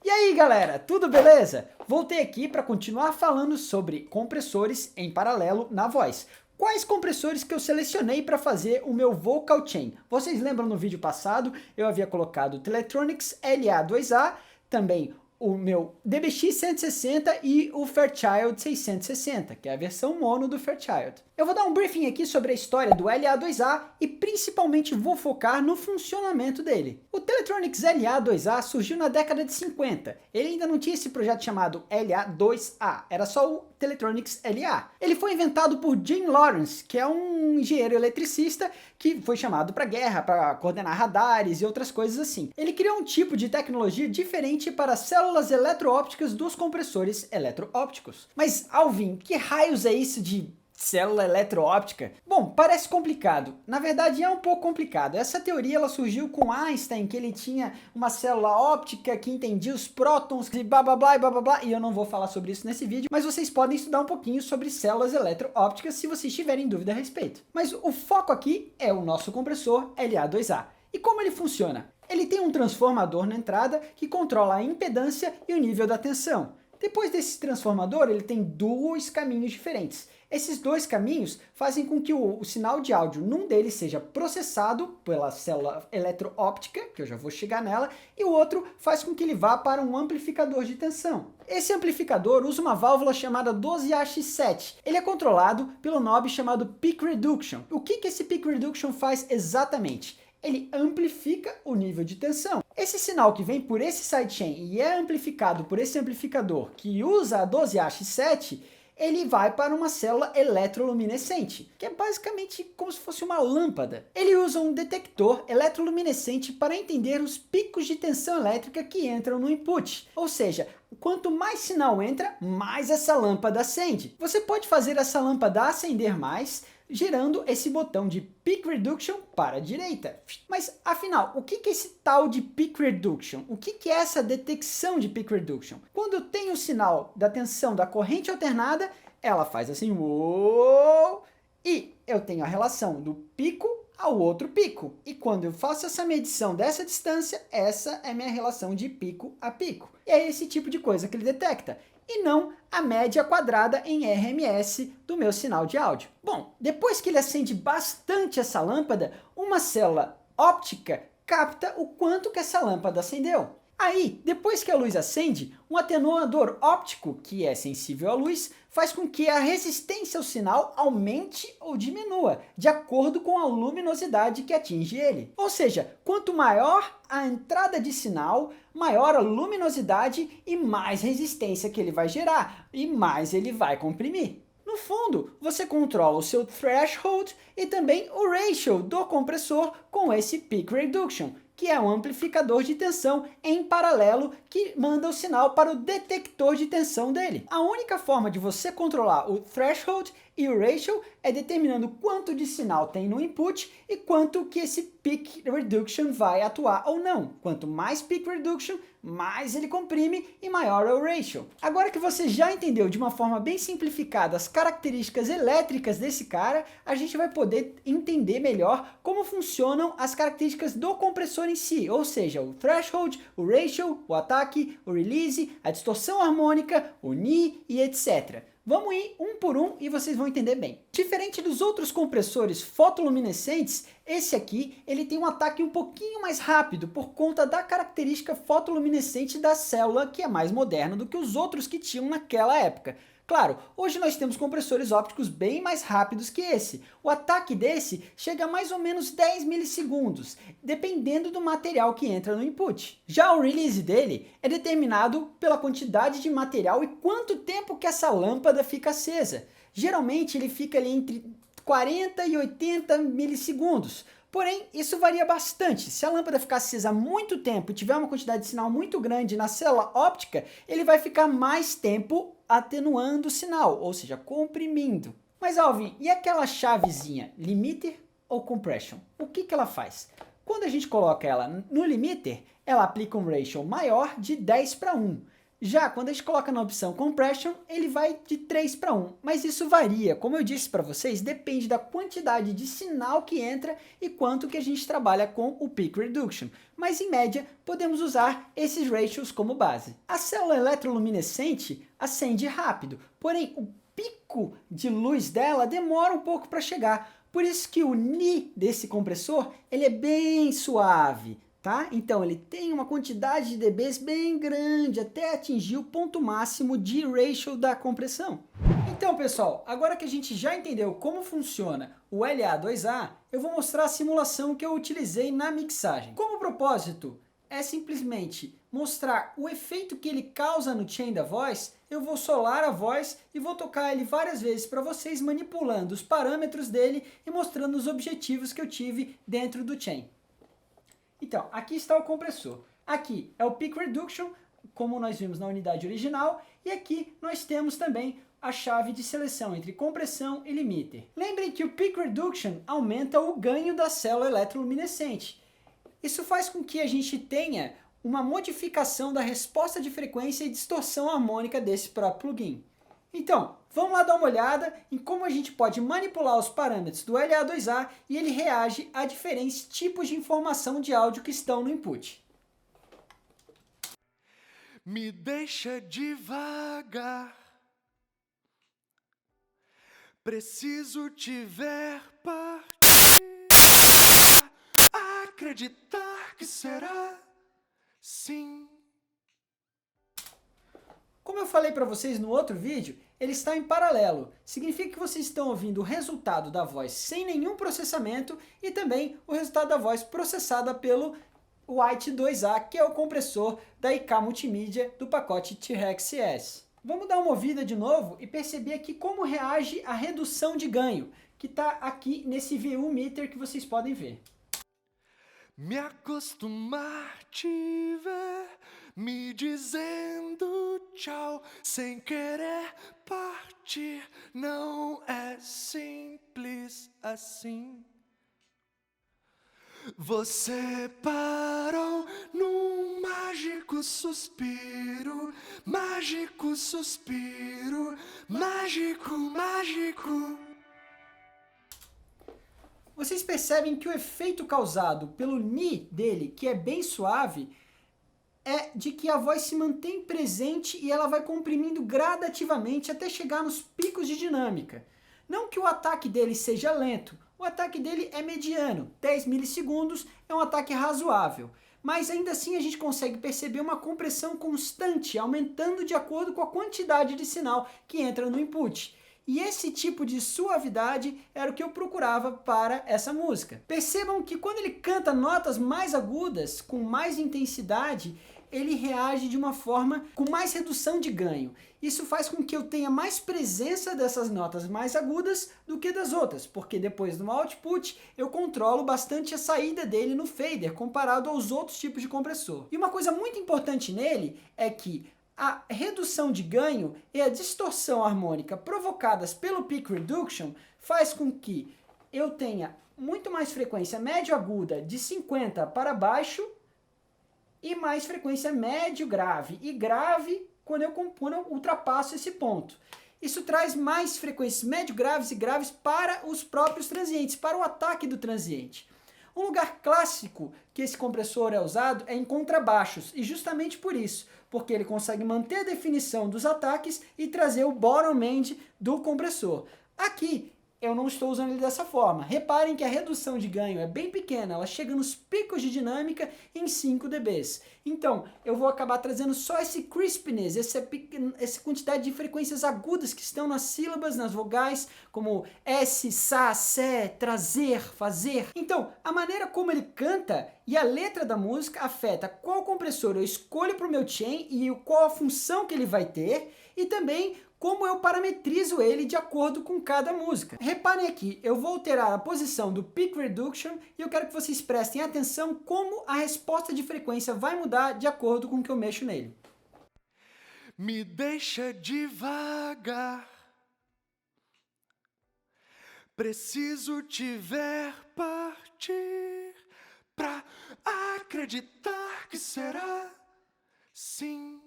E aí galera, tudo beleza? Voltei aqui para continuar falando sobre compressores em paralelo na voz. Quais compressores que eu selecionei para fazer o meu Vocal Chain? Vocês lembram no vídeo passado, eu havia colocado o Teletronix LA2A, também o meu DBX 160 e o Fairchild 660, que é a versão mono do Fairchild. Eu vou dar um briefing aqui sobre a história do LA2A e principalmente vou focar no funcionamento dele. O Teletronix LA2A surgiu na década de 50. Ele ainda não tinha esse projeto chamado LA2A, era só o Teletronix LA. Ele foi inventado por Jim Lawrence, que é um engenheiro eletricista que foi chamado para guerra, para coordenar radares e outras coisas assim. Ele criou um tipo de tecnologia diferente para as células eletroópticas dos compressores eletroópticos. Mas Alvin, que raios é isso de célula eletroóptica? Bom, parece complicado. Na verdade é um pouco complicado. Essa teoria ela surgiu com Einstein, que ele tinha uma célula óptica que entendia os prótons e blá blá blá blá blá blá, e eu não vou falar sobre isso nesse vídeo, mas vocês podem estudar um pouquinho sobre células eletroópticas se vocês tiverem dúvida a respeito. Mas o foco aqui é o nosso compressor LA2A. E como ele funciona? Ele tem um transformador na entrada que controla a impedância e o nível da tensão. Depois desse transformador, ele tem dois caminhos diferentes. Esses dois caminhos fazem com que o sinal de áudio num deles seja processado pela célula eletroóptica, que eu já vou chegar nela, e o outro faz com que ele vá para um amplificador de tensão. Esse amplificador usa uma válvula chamada 12AX7. Ele é controlado pelo knob chamado Peak Reduction. O que esse Peak Reduction faz exatamente? Ele amplifica o nível de tensão. Esse sinal que vem por esse sidechain e é amplificado por esse amplificador que usa a 12AX7, ele vai para uma célula eletroluminescente, que é basicamente como se fosse uma lâmpada. Ele usa um detector eletroluminescente para entender os picos de tensão elétrica que entram no input. Ou seja, quanto mais sinal entra, mais essa lâmpada acende. Você pode fazer essa lâmpada acender mais, girando esse botão de Peak Reduction para a direita. Mas afinal, o que é esse tal de Peak Reduction? O que é essa detecção de Peak Reduction? Quando eu tenho o sinal da tensão da corrente alternada, ela faz assim, uou, e eu tenho a relação do pico ao outro pico. E quando eu faço essa medição dessa distância, essa é minha relação de pico a pico. E é esse tipo de coisa que ele detecta, e não a média quadrada em RMS do meu sinal de áudio. Bom, depois que ele acende bastante essa lâmpada, uma célula óptica capta o quanto que essa lâmpada acendeu. Aí, depois que a luz acende, um atenuador óptico, que é sensível à luz, faz com que a resistência ao sinal aumente ou diminua, de acordo com a luminosidade que atinge ele. Ou seja, quanto maior a entrada de sinal, maior a luminosidade e mais resistência que ele vai gerar, e mais ele vai comprimir. No fundo, você controla o seu threshold e também o ratio do compressor com esse Peak Reduction, que é um amplificador de tensão em paralelo que manda o sinal para o detector de tensão dele. A única forma de você controlar o threshold e o ratio é determinando quanto de sinal tem no input e quanto que esse Peak Reduction vai atuar ou não. Quanto mais Peak Reduction, mais ele comprime e maior é o ratio. Agora que você já entendeu de uma forma bem simplificada as características elétricas desse cara, a gente vai poder entender melhor como funcionam as características do compressor em si, ou seja, o threshold, o ratio, o ataque, o release, a distorção harmônica, o knee e etc. Vamos ir um por um e vocês vão entender bem. Diferente dos outros compressores fotoluminescentes, esse aqui ele tem um ataque um pouquinho mais rápido por conta da característica fotoluminescente da célula, que é mais moderna do que os outros que tinham naquela época. Claro, hoje nós temos compressores ópticos bem mais rápidos que esse. O ataque desse chega a mais ou menos 10 milissegundos, dependendo do material que entra no input. Já o release dele é determinado pela quantidade de material e quanto tempo que essa lâmpada fica acesa. Geralmente ele fica ali entre 40 e 80 milissegundos. Porém, isso varia bastante. Se a lâmpada ficar acesa há muito tempo e tiver uma quantidade de sinal muito grande na célula óptica, ele vai ficar mais tempo atenuando o sinal, ou seja, comprimindo. Mas Alvin, e aquela chavezinha, limiter ou compression? O que ela faz? Quando a gente coloca ela no limiter, ela aplica um ratio maior de 10 para 1. Já quando a gente coloca na opção Compression, ele vai de 3 para 1, mas isso varia. Como eu disse para vocês, depende da quantidade de sinal que entra e quanto que a gente trabalha com o Peak Reduction. Mas em média, podemos usar esses ratios como base. A célula eletroluminescente acende rápido, porém o pico de luz dela demora um pouco para chegar. Por isso que o Ni desse compressor ele é bem suave. Tá? Então ele tem uma quantidade de dBs bem grande até atingir o ponto máximo de ratio da compressão. Então pessoal, agora que a gente já entendeu como funciona o LA2A, eu vou mostrar a simulação que eu utilizei na mixagem. Como propósito é simplesmente mostrar o efeito que ele causa no chain da voz, eu vou solar a voz e vou tocar ele várias vezes para vocês, manipulando os parâmetros dele e mostrando os objetivos que eu tive dentro do chain. Então, aqui está o compressor. Aqui é o Peak Reduction, como nós vimos na unidade original, e aqui nós temos também a chave de seleção entre compressão e limiter. Lembrem que o Peak Reduction aumenta o ganho da célula eletroluminescente. Isso faz com que a gente tenha uma modificação da resposta de frequência e distorção harmônica desse próprio plugin. Então, vamos lá dar uma olhada em como a gente pode manipular os parâmetros do LA2A e ele reage a diferentes tipos de informação de áudio que estão no input. Me deixa devagar, preciso te ver partir, acreditar que será sim. Como eu falei para vocês no outro vídeo, ele está em paralelo. Significa que vocês estão ouvindo o resultado da voz sem nenhum processamento e também o resultado da voz processada pelo White 2A, que é o compressor da IK Multimídia do pacote T-Rex CS. Vamos dar uma ouvida de novo e perceber aqui como reage a redução de ganho, que está aqui nesse VU meter que vocês podem ver. Me acostumar te ver, me dizendo tchau, sem querer partir, não é simples assim. Você parou num mágico suspiro, mágico suspiro, mágico, mágico. Vocês percebem que o efeito causado pelo Ni dele, que é bem suave, é de que a voz se mantém presente e ela vai comprimindo gradativamente até chegar nos picos de dinâmica. Não que o ataque dele seja lento, o ataque dele é mediano, 10 milissegundos é um ataque razoável. Mas ainda assim a gente consegue perceber uma compressão constante, aumentando de acordo com a quantidade de sinal que entra no input. E esse tipo de suavidade era o que eu procurava para essa música. Percebam que quando ele canta notas mais agudas, com mais intensidade, ele reage de uma forma com mais redução de ganho. Isso faz com que eu tenha mais presença dessas notas mais agudas do que das outras, porque depois do output eu controlo bastante a saída dele no fader, comparado aos outros tipos de compressor. E uma coisa muito importante nele é que a redução de ganho e a distorção harmônica provocadas pelo Peak Reduction faz com que eu tenha muito mais frequência médio-aguda de 50 para baixo e mais frequência médio-grave e grave quando eu ultrapasso esse ponto. Isso traz mais frequências médio-graves e graves para os próprios transientes, para o ataque do transiente. Um lugar clássico que esse compressor é usado é em contrabaixos, e justamente por isso, porque ele consegue manter a definição dos ataques e trazer o bottom end do compressor. Aqui, eu não estou usando ele dessa forma. Reparem que a redução de ganho é bem pequena, ela chega nos picos de dinâmica em 5 dBs. Então, eu vou acabar trazendo só esse crispness, essa quantidade de frequências agudas que estão nas sílabas, nas vogais, como S, Sa, Sé, trazer, fazer. Então, a maneira como ele canta e a letra da música afeta qual compressor eu escolho para o meu chain e qual a função que ele vai ter, e também como eu parametrizo ele de acordo com cada música. Reparem aqui, eu vou alterar a posição do Peak Reduction e eu quero que vocês prestem atenção como a resposta de frequência vai mudar de acordo com o que eu mexo nele. Me deixa devagar, preciso te ver partir, pra acreditar que será sim.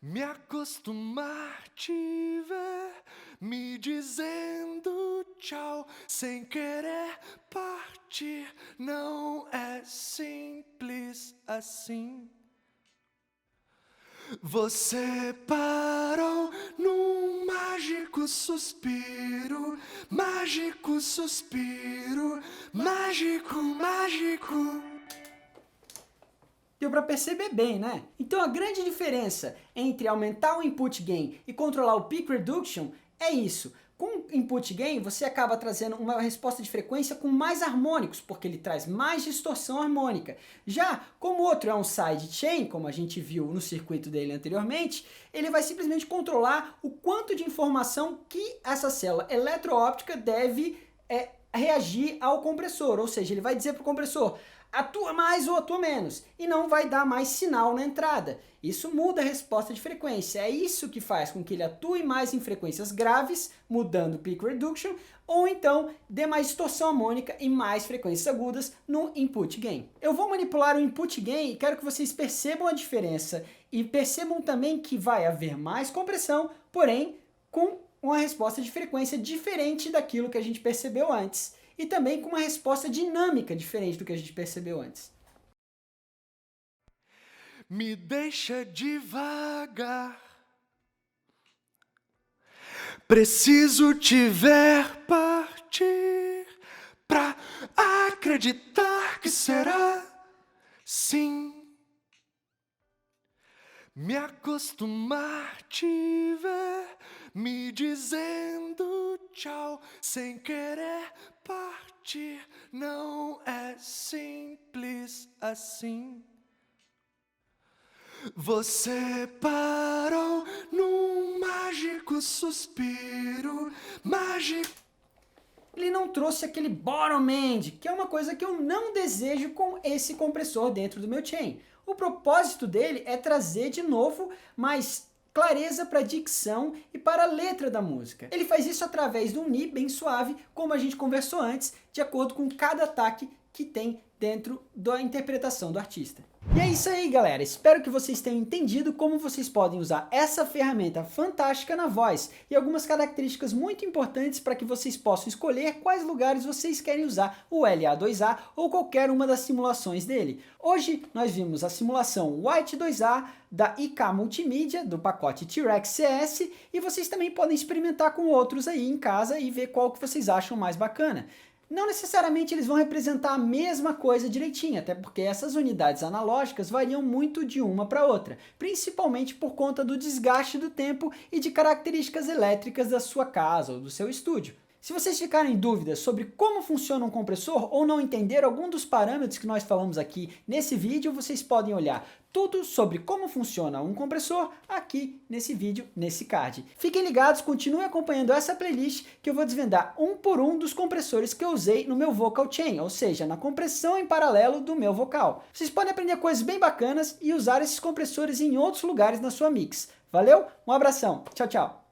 Me acostumar te ver me dizendo tchau sem querer partir. Não é simples assim. Você parou num mágico suspiro, mágico suspiro, mágico, mágico. Deu para perceber bem, né? Então a grande diferença entre aumentar o input gain e controlar o peak reduction é isso. Com input gain você acaba trazendo uma resposta de frequência com mais harmônicos, porque ele traz mais distorção harmônica. Já como o outro é um sidechain, como a gente viu no circuito dele anteriormente, ele vai simplesmente controlar o quanto de informação que essa célula eletroóptica deve reagir ao compressor, ou seja, ele vai dizer para o compressor: atua mais ou atua menos, e não vai dar mais sinal na entrada. Isso muda a resposta de frequência, é isso que faz com que ele atue mais em frequências graves, mudando o peak reduction, ou então dê mais distorção harmônica e mais frequências agudas no input gain. Eu vou manipular o input gain e quero que vocês percebam a diferença, e percebam também que vai haver mais compressão, porém com uma resposta de frequência diferente daquilo que a gente percebeu antes. E também com uma resposta dinâmica diferente do que a gente percebeu antes. Me deixa devagar. Preciso te ver partir pra acreditar que será sim. Me acostumar te ver me dizendo tchau sem querer partir. Não é simples assim. Você parou num mágico suspiro, mágico. Ele não trouxe aquele bottom end, que é uma coisa que eu não desejo com esse compressor dentro do meu chain. O propósito dele é trazer de novo mais clareza para a dicção e para a letra da música. Ele faz isso através de um Mi bem suave, como a gente conversou antes, de acordo com cada ataque que tem dentro da interpretação do artista. E é isso aí, galera. Espero que vocês tenham entendido como vocês podem usar essa ferramenta fantástica na voz e algumas características muito importantes para que vocês possam escolher quais lugares vocês querem usar o LA2A ou qualquer uma das simulações dele. Hoje nós vimos a simulação White 2A da IK Multimídia, do pacote T-Rex CS, e vocês também podem experimentar com outros aí em casa e ver qual que vocês acham mais bacana. Não necessariamente eles vão representar a mesma coisa direitinho, até porque essas unidades analógicas variam muito de uma para outra, principalmente por conta do desgaste do tempo e de características elétricas da sua casa ou do seu estúdio. Se vocês ficarem em dúvidas sobre como funciona um compressor ou não entender algum dos parâmetros que nós falamos aqui nesse vídeo, vocês podem olhar tudo sobre como funciona um compressor aqui nesse vídeo, nesse card. Fiquem ligados, continuem acompanhando essa playlist que eu vou desvendar um por um dos compressores que eu usei no meu vocal chain, ou seja, na compressão em paralelo do meu vocal. Vocês podem aprender coisas bem bacanas e usar esses compressores em outros lugares na sua mix. Valeu? Um abração. Tchau, tchau.